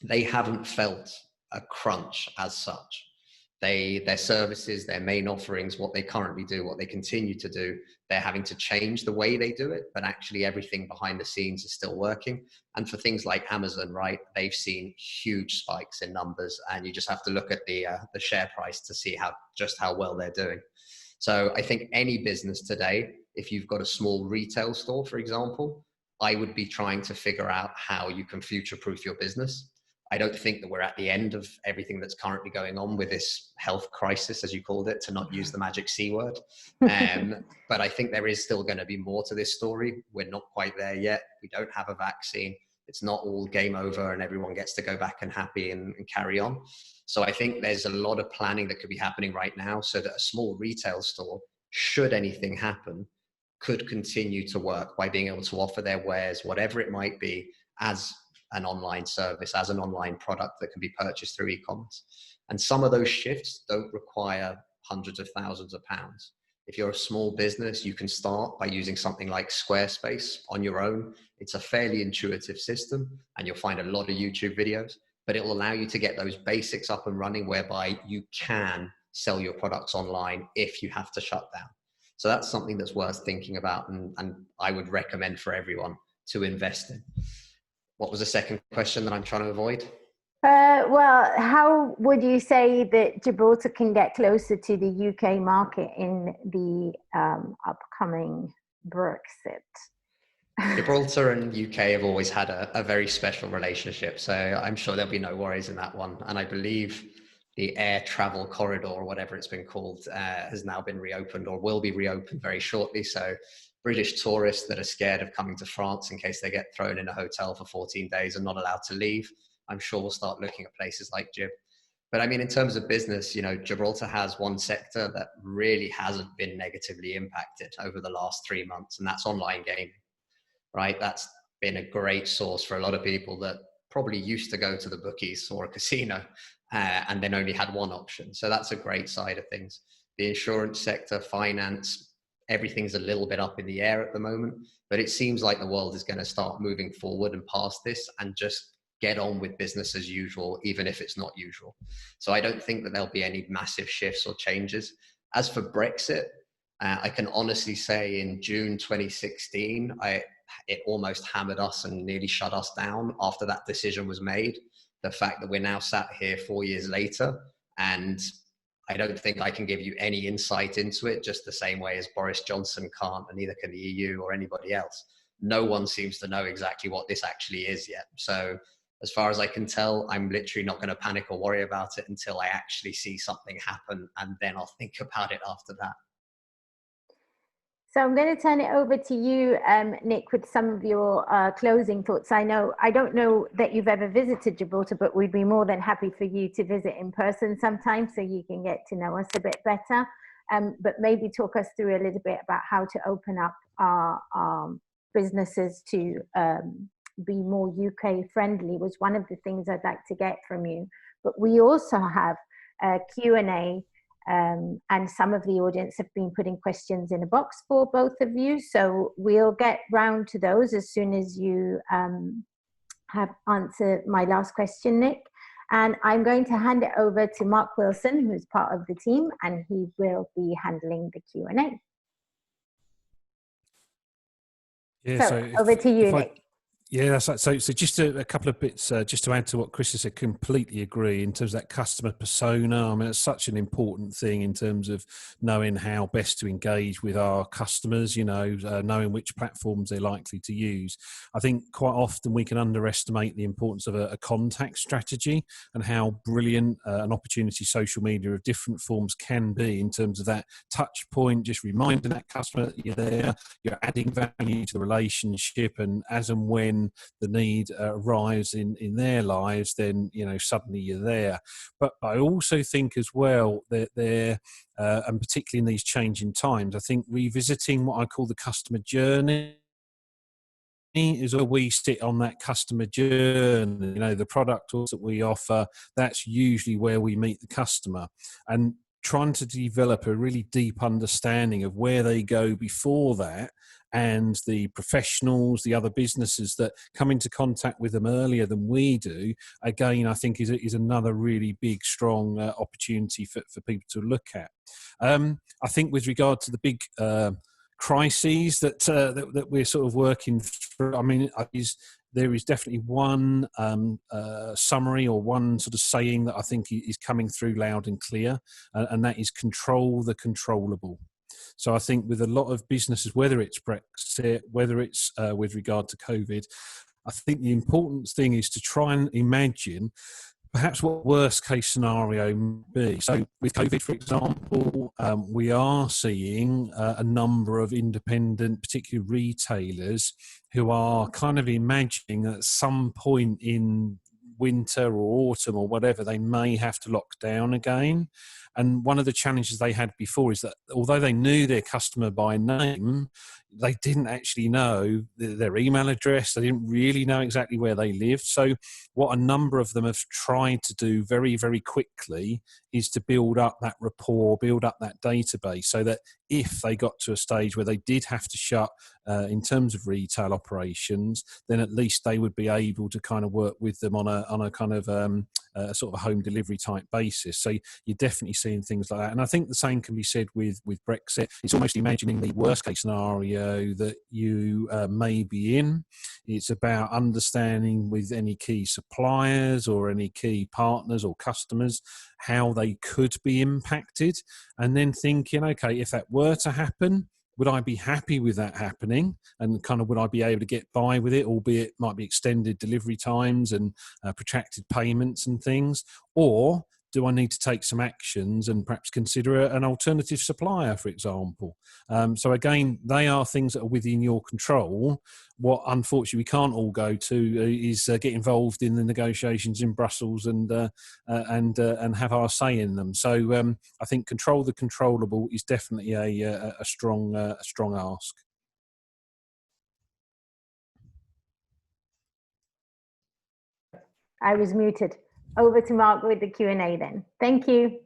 they haven't felt a crunch as such. Their services, their main offerings, what they currently do, what they continue to do, they're having to change the way they do it, but actually everything behind the scenes is still working. And for things like Amazon, right, they've seen huge spikes in numbers, and you just have to look at the share price to see just how well they're doing. So I think any business today, if you've got a small retail store, for example, I would be trying to figure out how you can future-proof your business. I don't think that we're at the end of everything that's currently going on with this health crisis, as you called it, to not use the magic C word. But I think there is still going to be more to this story. We're not quite there yet. We don't have a vaccine. It's not all game over and everyone gets to go back and happy and carry on. So I think there's a lot of planning that could be happening right now so that a small retail store, should anything happen, could continue to work by being able to offer their wares, whatever it might be, as an online service, as an online product that can be purchased through e-commerce. And some of those shifts don't require hundreds of thousands of pounds. If you're a small business, you can start by using something like Squarespace on your own. It's a fairly intuitive system, and you'll find a lot of YouTube videos, but it will allow you to get those basics up and running whereby you can sell your products online if you have to shut down. So that's something that's worth thinking about, and I would recommend for everyone to invest in. What was the second question that I'm trying to avoid? Well, how would you say that Gibraltar can get closer to the UK market in the upcoming Brexit? Gibraltar and UK have always had a very special relationship, so I'm sure there'll be no worries in that one. And I believe the air travel corridor, or whatever it's been called, has now been reopened or will be reopened very shortly. So British tourists that are scared of coming to France in case they get thrown in a hotel for 14 days and not allowed to leave, I'm sure we'll start looking at places like Gib. But I mean, in terms of business, you know, Gibraltar has one sector that really hasn't been negatively impacted over the last 3 months, and that's online gaming, right? That's been a great source for a lot of people that probably used to go to the bookies or a casino and then only had one option. So that's a great side of things. The insurance sector, finance, everything's a little bit up in the air at the moment, but it seems like the world is going to start moving forward and past this and just get on with business as usual, even if it's not usual. So I don't think that there'll be any massive shifts or changes. As for Brexit, I can honestly say in June 2016, it almost hammered us and nearly shut us down after that decision was made. The fact that we're now sat here 4 years later, and I don't think I can give you any insight into it, just the same way as Boris Johnson can't, and neither can the EU or anybody else. No one seems to know exactly what this actually is yet. So as far as I can tell, I'm literally not going to panic or worry about it until I actually see something happen, and then I'll think about it after that. So I'm going to turn it over to you, Nick, with some of your closing thoughts. I don't know that you've ever visited Gibraltar, but we'd be more than happy for you to visit in person sometime so you can get to know us a bit better. But maybe talk us through a little bit about how to open up our businesses to be more UK friendly was one of the things I'd like to get from you. But we also have a Q&A. And some of the audience have been putting questions in a box for both of you. So we'll get round to those as soon as you have answered my last question, Nick. And I'm going to hand it over to Mark Wilson, who's part of the team, and he will be handling the Q&A. Yeah, so over to you, Nick. Yeah, that's right. So just a couple of bits, just to add to what Chris has said, completely agree in terms of that customer persona. I mean, it's such an important thing in terms of knowing how best to engage with our customers, knowing which platforms they're likely to use. I think quite often we can underestimate the importance of a contact strategy and how brilliant an opportunity social media of different forms can be in terms of that touch point, just reminding that customer that you're there, you're adding value to the relationship, and as and when the need arrives in their lives, then suddenly you're there. But I also think as well that and particularly in these changing times, I think revisiting what I call the customer journey is where we sit on that customer journey. The product that we offer, that's usually where we meet the customer, and trying to develop a really deep understanding of where they go before that, and the professionals, the other businesses that come into contact with them earlier than we do, again, I think is another really big, strong opportunity for people to look at. I think with regard to the big crises that we're sort of working through, I mean, there is definitely one summary or one sort of saying that I think is coming through loud and clear, and that is control the controllable. So I think with a lot of businesses, whether it's Brexit, whether it's with regard to COVID, I think the important thing is to try and imagine perhaps what worst case scenario would be. So with COVID, for example, we are seeing a number of independent, particularly retailers, who are kind of imagining that at some point in winter or autumn or whatever, they may have to lock down again. And one of the challenges they had before is that although they knew their customer by name, they didn't actually know their email address. They didn't really know exactly where they lived. So what a number of them have tried to do very, very quickly is to build up that rapport, build up that database, so that if they got to a stage where they did have to shut in terms of retail operations, then at least they would be able to kind of work with them on a kind of sort of a home delivery type basis. So you're definitely seeing things like that. And I think the same can be said with Brexit. It's almost imagining the worst case scenario that you may be in. It's about understanding with any key suppliers or any key partners or customers how they could be impacted, and then thinking, okay, if that were to happen, would I be happy with that happening, and kind of would I be able to get by with it, albeit might be extended delivery times and protracted payments and things, or do I need to take some actions and perhaps consider an alternative supplier, for example? So again, they are things that are within your control. What unfortunately we can't all go to is get involved in the negotiations in Brussels and have our say in them. So I think control the controllable is definitely a strong ask. I was muted. Over to Mark with the Q&A then. Thank you.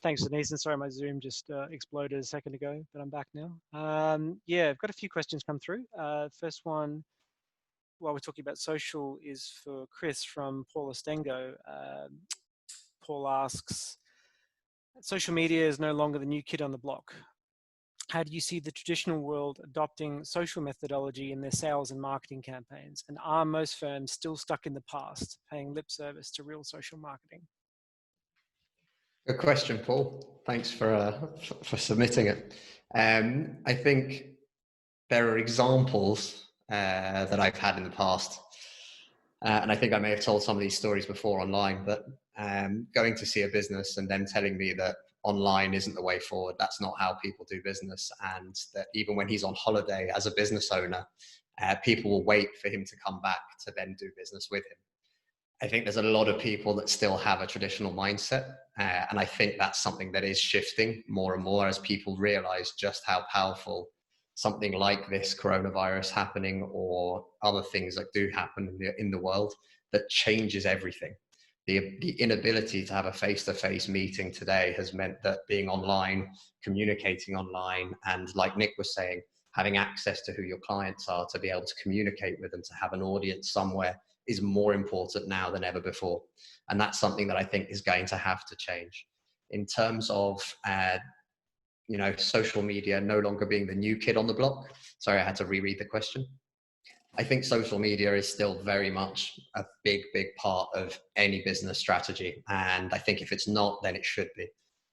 Thanks, Denise. And sorry, my Zoom just exploded a second ago, but I'm back now. Yeah, I've got a few questions come through. First one, while we're talking about social, is for Chris from Paul Estengo. Paul asks, social media is no longer the new kid on the block. How do you see the traditional world adopting social methodology in their sales and marketing campaigns? And are most firms still stuck in the past, paying lip service to real social marketing? Good question, Paul. Thanks for submitting it. I think there are examples that I've had in the past, and I think I may have told some of these stories before online, but going to see a business and them telling me that online isn't the way forward, that's not how people do business, and that even when he's on holiday as a business owner, people will wait for him to come back to then do business with him. I think there's a lot of people that still have a traditional mindset, and I think that's something that is shifting more and more as people realize just how powerful something like this coronavirus happening or other things that do happen in the world that changes everything. The inability to have a face-to-face meeting today has meant that being online, communicating online, and like Nick was saying, having access to who your clients are to be able to communicate with them, to have an audience somewhere, is more important now than ever before. And that's something that I think is going to have to change. In terms of social media no longer being the new kid on the block. Sorry, I had to reread the question. I think social media is still very much a big, big part of any business strategy. And I think if it's not, then it should be.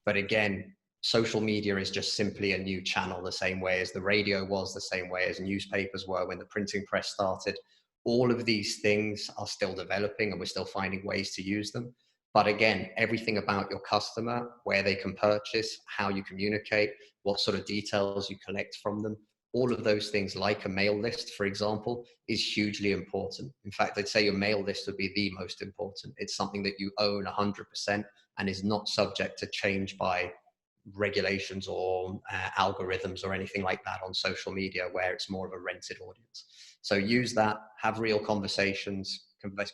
But again, social media is just simply a new channel, the same way as the radio was, the same way as newspapers were when the printing press started. All of these things are still developing and we're still finding ways to use them. But again, everything about your customer, where they can purchase, how you communicate, what sort of details you collect from them, all of those things, like a mail list, for example, is hugely important. In fact, I'd say your mail list would be the most important. It's something that you own 100% and is not subject to change by regulations or algorithms or anything like that on social media, where it's more of a rented audience. So use that, have real conversations.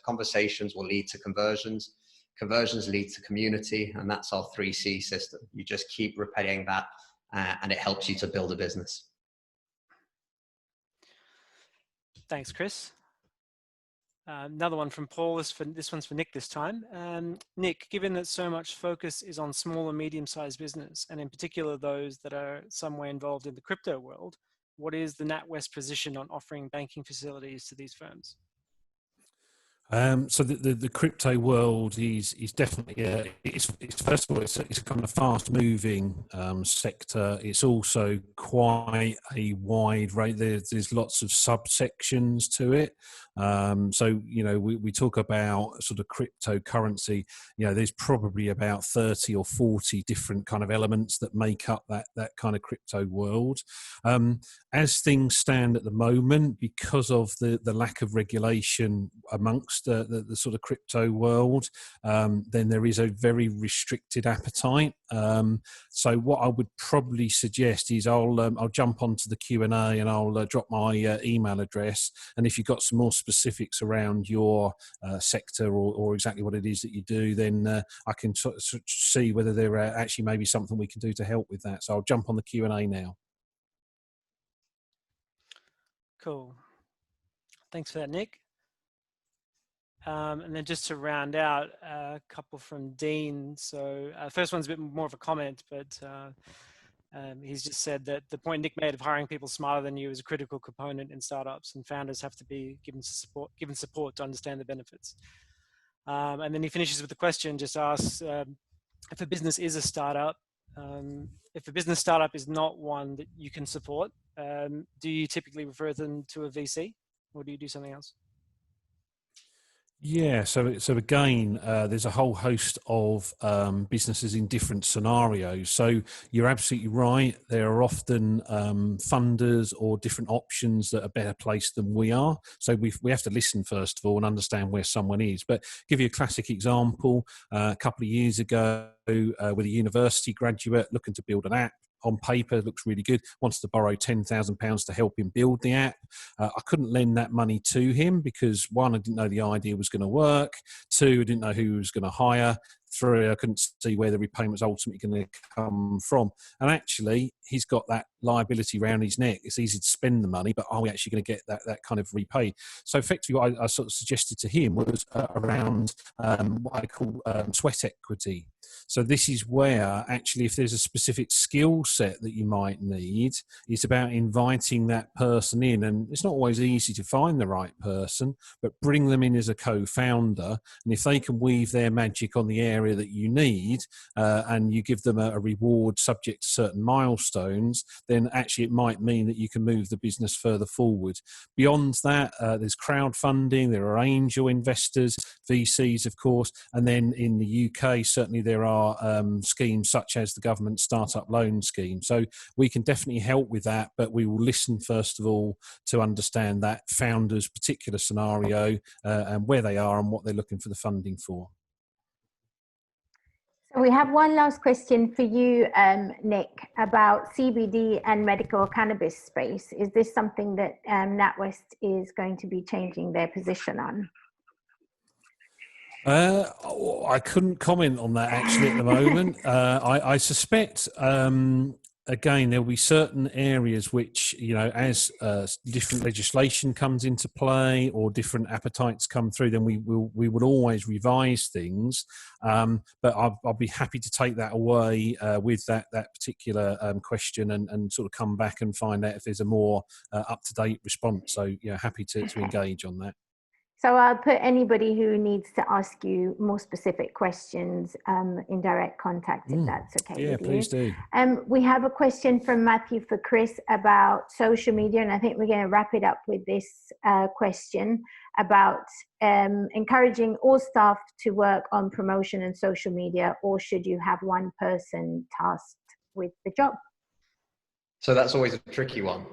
Conversations will lead to conversions. Conversions lead to community, and that's our 3C system. You just keep repeating that, and it helps you to build a business. Thanks, Chris. Another one from Paul. This one's for Nick this time. Nick, given that so much focus is on small and medium-sized business, and in particular those that are somewhere involved in the crypto world, what is the NatWest position on offering banking facilities to these firms? So the crypto world is definitely it's first of all it's a kind of fast moving sector. It's also quite a wide range. There's lots of subsections to it. So we talk about sort of cryptocurrency. There's probably about 30 or 40 different kind of elements that make up that kind of crypto world. As things stand at the moment, because of the lack of regulation amongst the sort of crypto world, then there is a very restricted appetite. So what I would probably suggest is I'll jump onto the Q&A and I'll drop my email address. And if you've got some more specifics around your sector or exactly what it is that you do, then I can sort of see whether there are actually maybe something we can do to help with that. So I'll jump on the Q&A now. Cool. Thanks for that, Nick. And then just to round out, a couple from Dean. So first one's a bit more of a comment, but he's just said that the point Nick made of hiring people smarter than you is a critical component in startups, and founders have to be given support to understand the benefits. And then he finishes with the question, just asks, if a business is a startup, if a business startup is not one that you can support, do you typically refer them to a VC, or do you do something else? Yeah, so again, there's a whole host of businesses in different scenarios. So you're absolutely right. There are often funders or different options that are better placed than we are. So we have to listen first of all and understand where someone is. But give you a classic example. A couple of years ago, with a university graduate looking to build an app. On paper, it looks really good, wants to borrow £10,000 to help him build the app. I couldn't lend that money to him because, one, I didn't know the idea was going to work. Two, I didn't know who he was going to hire. Three, I couldn't see where the repayment was ultimately going to come from. And actually, he's got that liability around his neck. It's easy to spend the money, but are we actually going to get that kind of repaid? So effectively, what I sort of suggested to him was around what I call sweat equity. So this is where actually, if there's a specific skill set that you might need, it's about inviting that person in. And it's not always easy to find the right person, but bring them in as a co-founder. And if they can weave their magic on the area that you need, and you give them a reward subject to certain milestones, then actually it might mean that you can move the business further forward. Beyond that, there's crowdfunding, there are angel investors, VCs, of course, and then in the UK, certainly there are schemes such as the government startup loan scheme. So we can definitely help with that, but we will listen first of all to understand that founder's particular scenario and where they are and what they're looking for the funding for. So we have one last question for you, Nick, about CBD and medical cannabis space. Is this something that NatWest is going to be changing their position on? I couldn't comment on that actually at the moment. I suspect again, there'll be certain areas which, you know, as different legislation comes into play or different appetites come through, then we will always revise things. But I'll be happy to take that away with that particular question and sort of come back and find out if there's a more up-to-date response. So, yeah, happy to engage on that. So I'll put anybody who needs to ask you more specific questions in direct contact, if that's okay with you. Yeah, please do. We have a question from Matthew for Chris about social media, and I think we're going to wrap it up with this question about encouraging all staff to work on promotion and social media, or should you have one person tasked with the job? So that's always a tricky one,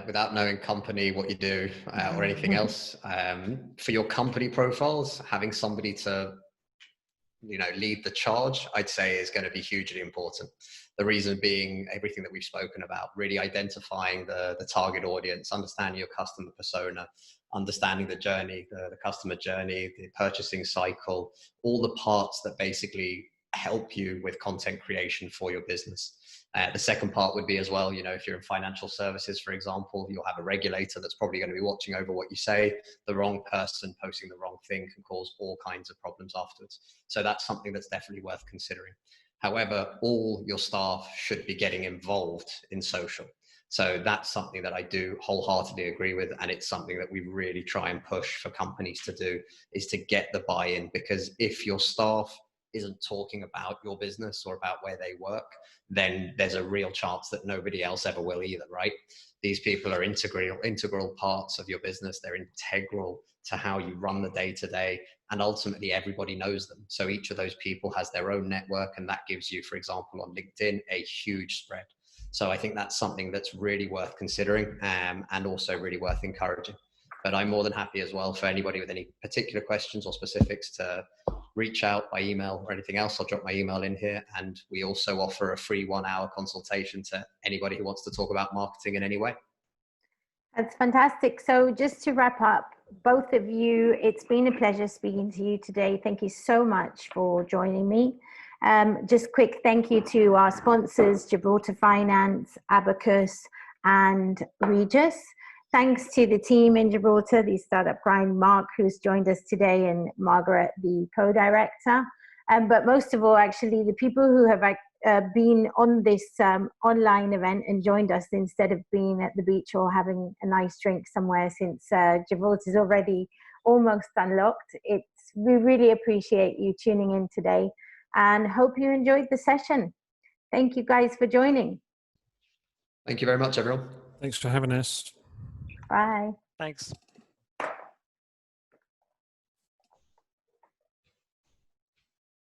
without knowing company, what you do, or anything else. For your company profiles, having somebody to, you know, lead the charge, I'd say is going to be hugely important. The reason being everything that we've spoken about, really identifying the target audience, understanding your customer persona, understanding the journey, the customer journey, the purchasing cycle, all the parts that basically help you with content creation for your business. The second part would be as well, you know, if you're in financial services, for example, you'll have a regulator that's probably going to be watching over what you say. The wrong person posting the wrong thing can cause all kinds of problems afterwards. So that's something that's definitely worth considering. However, all your staff should be getting involved in social. So that's something that I do wholeheartedly agree with. And it's something that we really try and push for companies to do, is to get the buy-in, because if your staff isn't talking about your business or about where they work, then there's a real chance that nobody else ever will either, right? These people are integral parts of your business. They're integral to how you run the day-to-day, and ultimately everybody knows them. So each of those people has their own network, and that gives you, for example, on LinkedIn, a huge spread. So I think that's something that's really worth considering, and also really worth encouraging. But I'm more than happy as well for anybody with any particular questions or specifics to reach out by email or anything else. I'll drop my email in here. And we also offer a free 1-hour consultation to anybody who wants to talk about marketing in any way. That's fantastic. So just to wrap up, both of you, it's been a pleasure speaking to you today. Thank you so much for joining me. Just quick thank you to our sponsors, Gibraltar Finance, Abacus, and Regis. Thanks to the team in Gibraltar, the Startup Grind, Mark, who's joined us today, and Margaret, the co-director. But most of all, actually, the people who have been on this online event and joined us instead of being at the beach or having a nice drink somewhere, since Gibraltar is already almost unlocked. We really appreciate you tuning in today and hope you enjoyed the session. Thank you guys for joining. Thank you very much, everyone. Thanks for having us. Bye. Thanks.